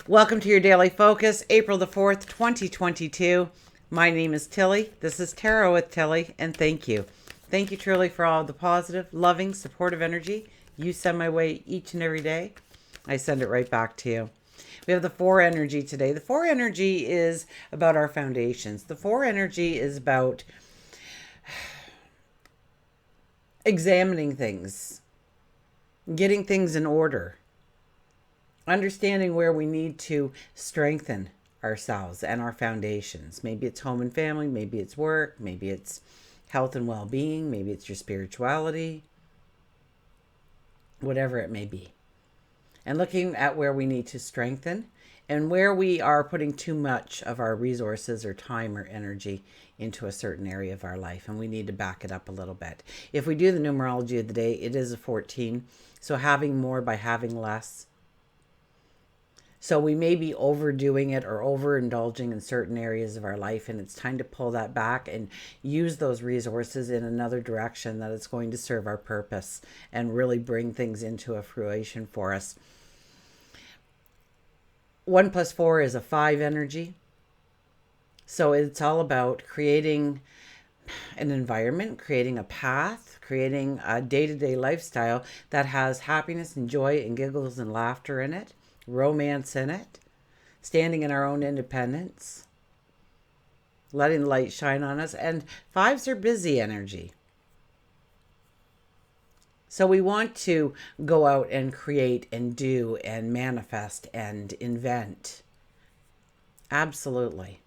Welcome to your daily focus, April the 4th, 2022. My name is Tilly. This is Tarot with Tilly, and thank you. Thank you truly for all the positive, loving, supportive energy you send my way each and every day. I send it right back to you. We have the 4 energy today. The 4 energy is about our foundations. The 4 energy is about examining things, getting things in order, understanding where we need to strengthen ourselves and our foundations. Maybe it's home and family, maybe it's work, maybe it's health and well-being, maybe it's your spirituality, whatever it may be. And looking at where we need to strengthen and where we are putting too much of our resources or time or energy into a certain area of our life, and we need to back it up a little bit. If we do the numerology of the day, it is a 14, so having more by having less. So we may be overdoing it or overindulging in certain areas of our life, and it's time to pull that back and use those resources in another direction that it's going to serve our purpose and really bring things into a fruition for us. 1 + 4 is a 5 energy. So it's all about creating an environment, creating a path, creating a day-to-day lifestyle that has happiness and joy and giggles and laughter in it, romance in it, standing in our own independence, letting the light shine on us. And 5s are busy energy. So we want to go out and create and do and manifest and invent. Absolutely.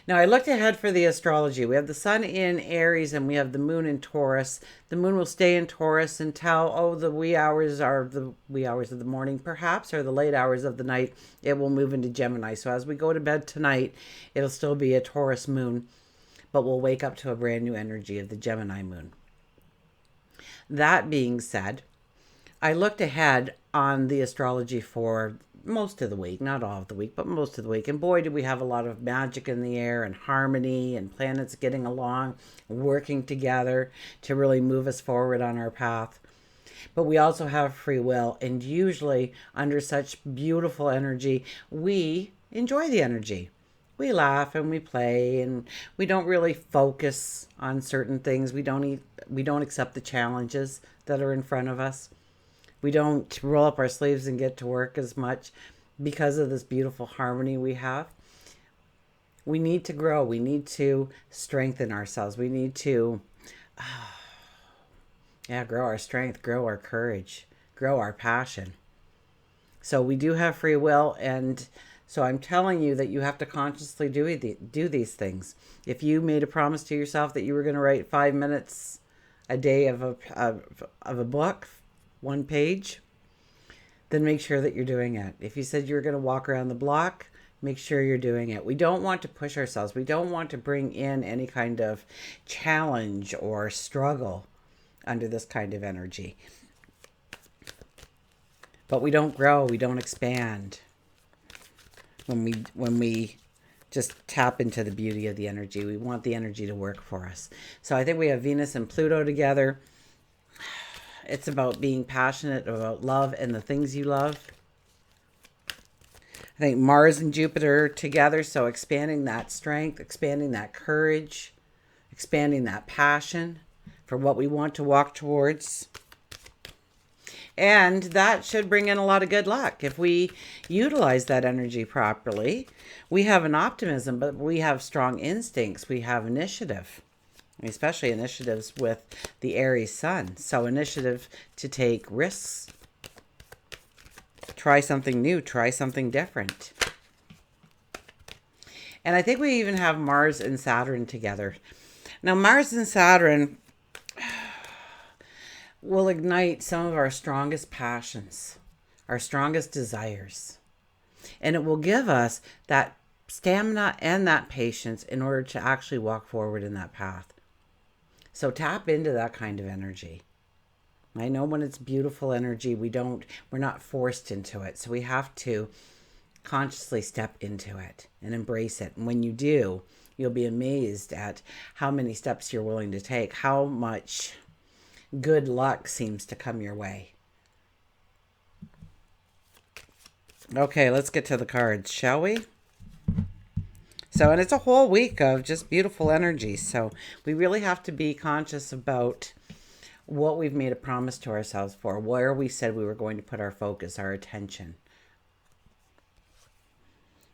Now, I looked ahead for the astrology. We have the sun in Aries and we have the moon in Taurus. The moon will stay in Taurus until, the wee hours are the wee hours of the morning, perhaps, or the late hours of the night. It will move into Gemini. So as we go to bed tonight, it'll still be a Taurus moon, but we'll wake up to a brand new energy of the Gemini moon. That being said, I looked ahead on the astrology for most of the week, not all of the week, but most of the week. And boy, did we have a lot of magic in the air and harmony and planets getting along, working together to really move us forward on our path. But we also have free will. And usually under such beautiful energy, we enjoy the energy. We laugh and we play and we don't really focus on certain things. We don't accept the challenges that are in front of us. We don't roll up our sleeves and get to work as much because of this beautiful harmony we have. We need to grow. We need to strengthen ourselves. We need to grow our strength, grow our courage, grow our passion. So we do have free will, and so I'm telling you that you have to consciously do these things. If you made a promise to yourself that you were going to write 5 minutes a day of a book, 1 page, then make sure that you're doing it. If you said you were going to walk around the block, make sure you're doing it. We don't want to push ourselves. We don't want to bring in any kind of challenge or struggle under this kind of energy. But we don't grow, we don't expand when we just tap into the beauty of the energy. We want the energy to work for us. So I think we have Venus and Pluto together. It's about being passionate about love and the things you love. I think Mars and Jupiter together, so expanding that strength, expanding that courage, expanding that passion for what we want to walk towards. And that should bring in a lot of good luck. If we utilize that energy properly, we have an optimism, but we have strong instincts. We have initiative, especially initiatives with the Aries sun. So initiative to take risks, try something new, try something different. And I think we even have Mars and Saturn together. Now, Mars and Saturn will ignite some of our strongest passions, our strongest desires. And it will give us that stamina and that patience in order to actually walk forward in that path. So tap into that kind of energy. I know when it's beautiful energy, we're not forced into it. So we have to consciously step into it and embrace it. And when you do, you'll be amazed at how many steps you're willing to take, how much good luck seems to come your way. Okay, let's get to the cards, shall we? So, and it's a whole week of just beautiful energy. So, we really have to be conscious about what we've made a promise to ourselves for, where we said we were going to put our focus, our attention.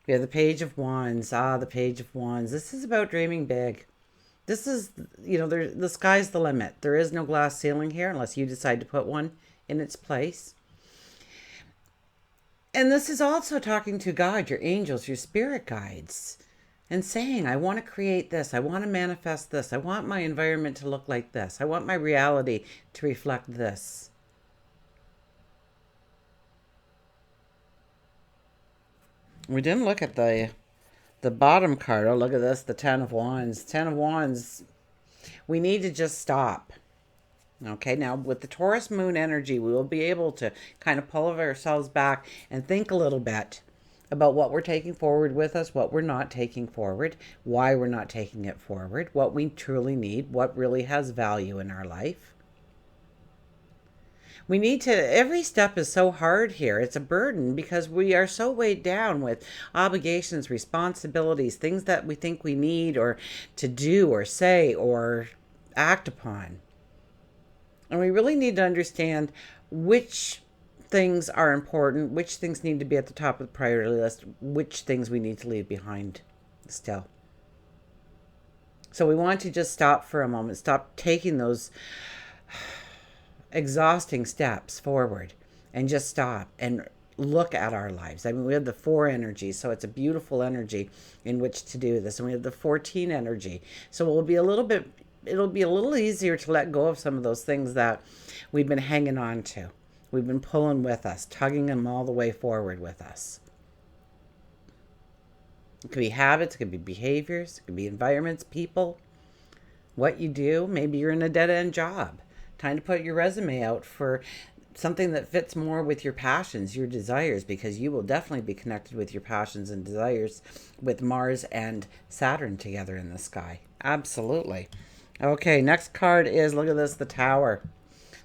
We have the Page of Wands. Ah, the Page of Wands. This is about dreaming big. This is, the sky's the limit. There is no glass ceiling here unless you decide to put one in its place. And this is also talking to God, your angels, your spirit guides, and saying, I want to create this. I want to manifest this. I want my environment to look like this. I want my reality to reflect this. We didn't look at the bottom card. Oh, look at this, the Ten of Wands. Ten of Wands, we need to just stop. Okay, now with the Taurus moon energy, we will be able to kind of pull ourselves back and think a little bit about what we're taking forward with us, what we're not taking forward, why we're not taking it forward, what we truly need, what really has value in our life. We need to, every step is so hard here. It's a burden because we are so weighed down with obligations, responsibilities, things that we think we need or to do or say or act upon. And we really need to understand which things are important, which things need to be at the top of the priority list, which things we need to leave behind still. So we want to just stop for a moment, stop taking those exhausting steps forward and just stop and look at our lives. I mean, we have the 4 energy, so it's a beautiful energy in which to do this. And we have the 14 energy. So it'll be a little easier to let go of some of those things that we've been hanging on to. We've been pulling with us, tugging them all the way forward with us. It could be habits, it could be behaviors, it could be environments, people, what you do. Maybe you're in a dead-end job. Time to put your resume out for something that fits more with your passions, your desires, because you will definitely be connected with your passions and desires with Mars and Saturn together in the sky. Absolutely. Okay, next card is, look at this, the Tower.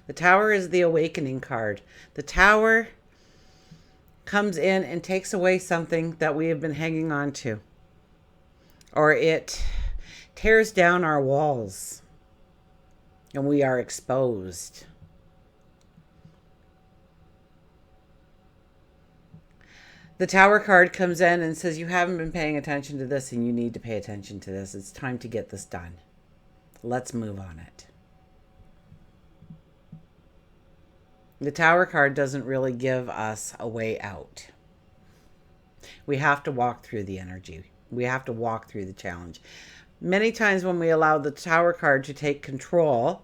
The Tower is the awakening card. The Tower comes in and takes away something that we have been hanging on to, or it tears down our walls and we are exposed. The Tower card comes in and says, you haven't been paying attention to this and you need to pay attention to this. It's time to get this done. Let's move on it. The Tower card doesn't really give us a way out. We have to walk through the energy. We have to walk through the challenge. Many times when we allow the Tower card to take control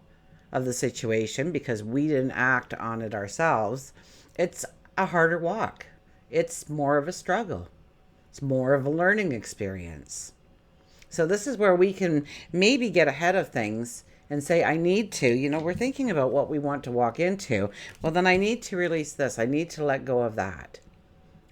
of the situation because we didn't act on it ourselves, it's a harder walk. It's more of a struggle. It's more of a learning experience. So this is where we can maybe get ahead of things and say, I need to, we're thinking about what we want to walk into. Well, then I need to release this. I need to let go of that.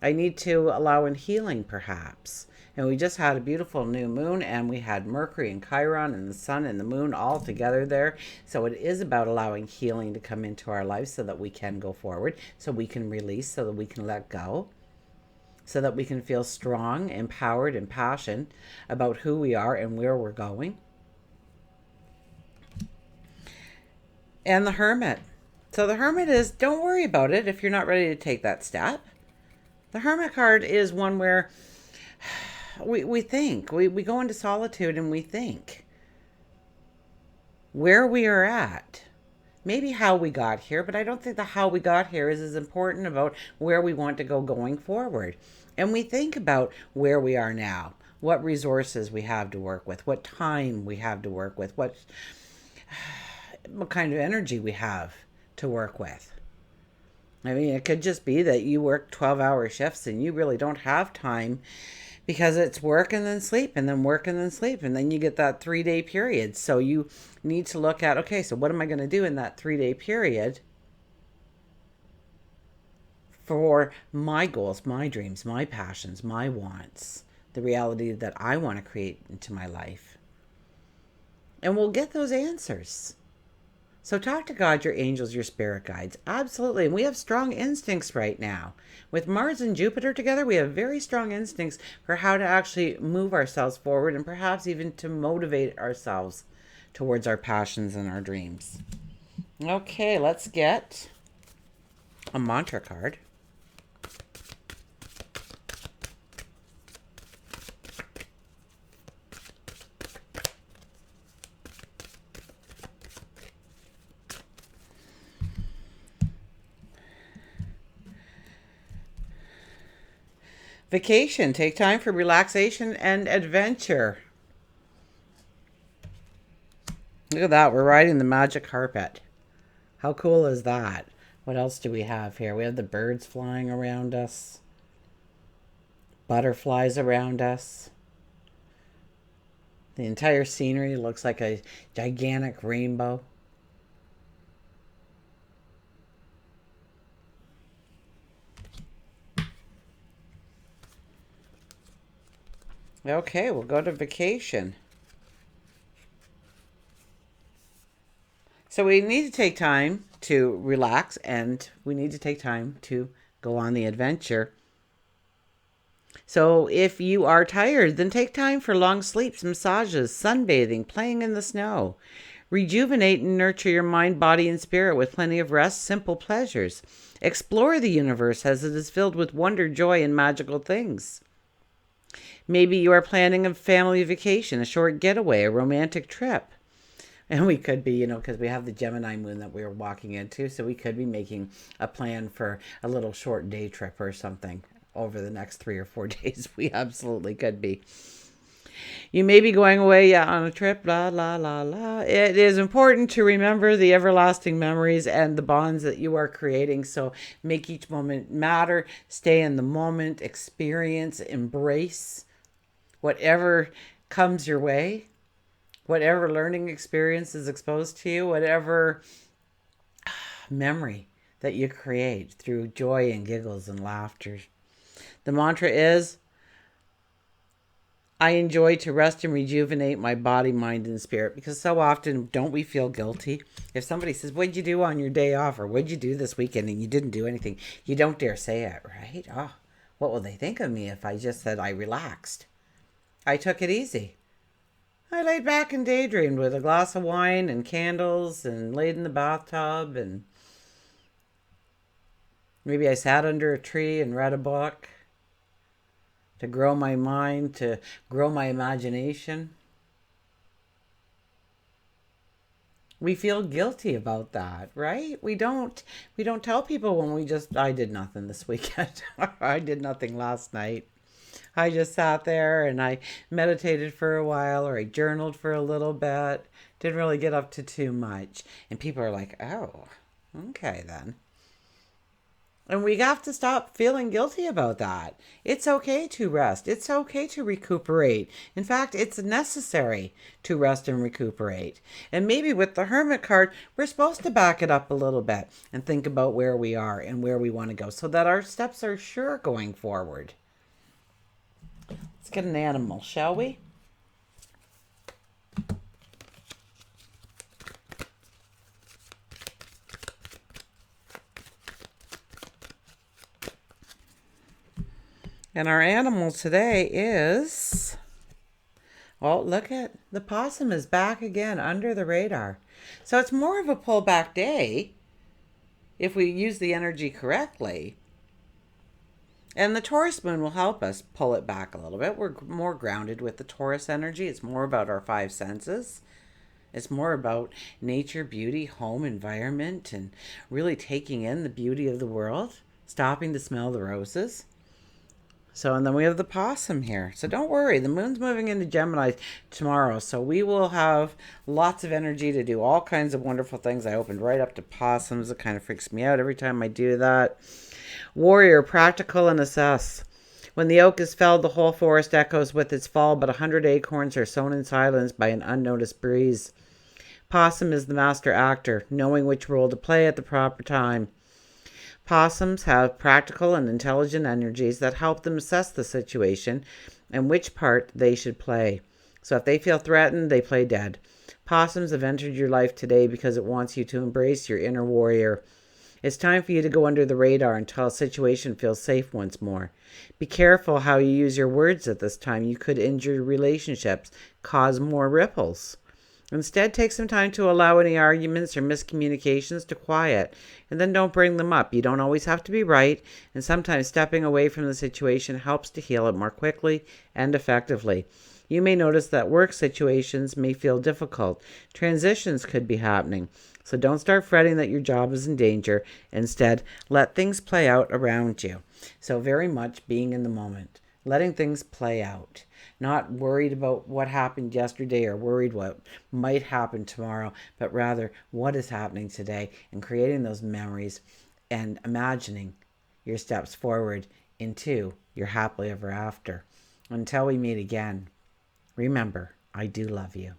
I need to allow in healing, perhaps. And we just had a beautiful new moon, and we had Mercury and Chiron and the sun and the moon all together there. So it is about allowing healing to come into our lives so that we can go forward, so we can release, so that we can let go, so that we can feel strong, empowered, and passionate about who we are and where we're going. And the Hermit. So the Hermit is, don't worry about it if you're not ready to take that step. The Hermit card is one where we think. We go into solitude and we think where we are at. Maybe how we got here, but I don't think the how we got here is as important about where we want to go going forward. And we think about where we are now, what resources we have to work with, what time we have to work with, what kind of energy we have to work with. I mean, it could just be that you work 12-hour shifts and you really don't have time because it's work and then sleep and then work and then sleep. And then you get that 3-day period. So you need to look at, okay, so what am I going to do in that 3-day period for my goals, my dreams, my passions, my wants, the reality that I want to create into my life? And we'll get those answers. So talk to God, your angels, your spirit guides. Absolutely. And we have strong instincts right now. With Mars and Jupiter together, we have very strong instincts for how to actually move ourselves forward and perhaps even to motivate ourselves towards our passions and our dreams. Okay, let's get a mantra card. Vacation. Take time for relaxation and adventure. Look at that. We're riding the magic carpet. How cool is that? What else do we have here? We have the birds flying around us, butterflies around us. The entire scenery looks like a gigantic rainbow. Okay, we'll go to vacation. So we need to take time to relax and we need to take time to go on the adventure. So if you are tired, then take time for long sleeps, massages, sunbathing, playing in the snow. Rejuvenate and nurture your mind, body, and spirit with plenty of rest, simple pleasures. Explore the universe as it is filled with wonder, joy, and magical things. Maybe you are planning a family vacation, a short getaway, a romantic trip. And we could be, because we have the Gemini moon that we're walking into. So we could be making a plan for a little short day trip or something over the next 3 or 4 days. We absolutely could be. You may be going away on a trip, la, la, la, la. It is important to remember the everlasting memories and the bonds that you are creating. So make each moment matter. Stay in the moment. Experience. Embrace whatever comes your way. Whatever learning experience is exposed to you. Whatever memory that you create through joy and giggles and laughter. The mantra is, I enjoy to rest and rejuvenate my body, mind, and spirit. Because so often, don't we feel guilty? If somebody says, what'd you do on your day off? Or what'd you do this weekend? And you didn't do anything. You don't dare say it, right? Oh, what will they think of me if I just said I relaxed? I took it easy. I laid back and daydreamed with a glass of wine and candles and laid in the bathtub. And maybe I sat under a tree and read a book. To grow my mind, to grow my imagination. We feel guilty about that, right? We don't tell people when I did nothing this weekend. I did nothing last night. I just sat there and I meditated for a while, or I journaled for a little bit. Didn't really get up to too much. And people are like, oh, okay then. And we have to stop feeling guilty about that. It's okay to rest. It's okay to recuperate. In fact, it's necessary to rest and recuperate. And maybe with the Hermit card, we're supposed to back it up a little bit and think about where we are and where we want to go so that our steps are sure going forward. Let's get an animal, shall we? And our animal today is, oh, look at the possum is back again under the radar. So it's more of a pullback day if we use the energy correctly. And the Taurus moon will help us pull it back a little bit. We're more grounded with the Taurus energy. It's more about our 5 senses. It's more about nature, beauty, home, environment, and really taking in the beauty of the world, stopping to smell the roses. So, and then we have the possum here. So don't worry, the moon's moving into Gemini tomorrow. So we will have lots of energy to do all kinds of wonderful things. I opened right up to possums. It kind of freaks me out every time I do that. Warrior, practical and assess. When the oak is felled, the whole forest echoes with its fall, but 100 acorns are sown in silence by an unnoticed breeze. Possum is the master actor, knowing which role to play at the proper time. Possums have practical and intelligent energies that help them assess the situation and which part they should play. So if they feel threatened, they play dead. Possums have entered your life today because it wants you to embrace your inner warrior. It's time for you to go under the radar until a situation feels safe once more. Be careful how you use your words at this time. You could injure relationships, cause more ripples. Instead, take some time to allow any arguments or miscommunications to quiet, and then don't bring them up. You don't always have to be right, and sometimes stepping away from the situation helps to heal it more quickly and effectively. You may notice that work situations may feel difficult. Transitions could be happening. So don't start fretting that your job is in danger. Instead, let things play out around you. So very much being in the moment, letting things play out, not worried about what happened yesterday or worried what might happen tomorrow, but rather what is happening today and creating those memories and imagining your steps forward into your happily ever after. Until we meet again, remember, I do love you.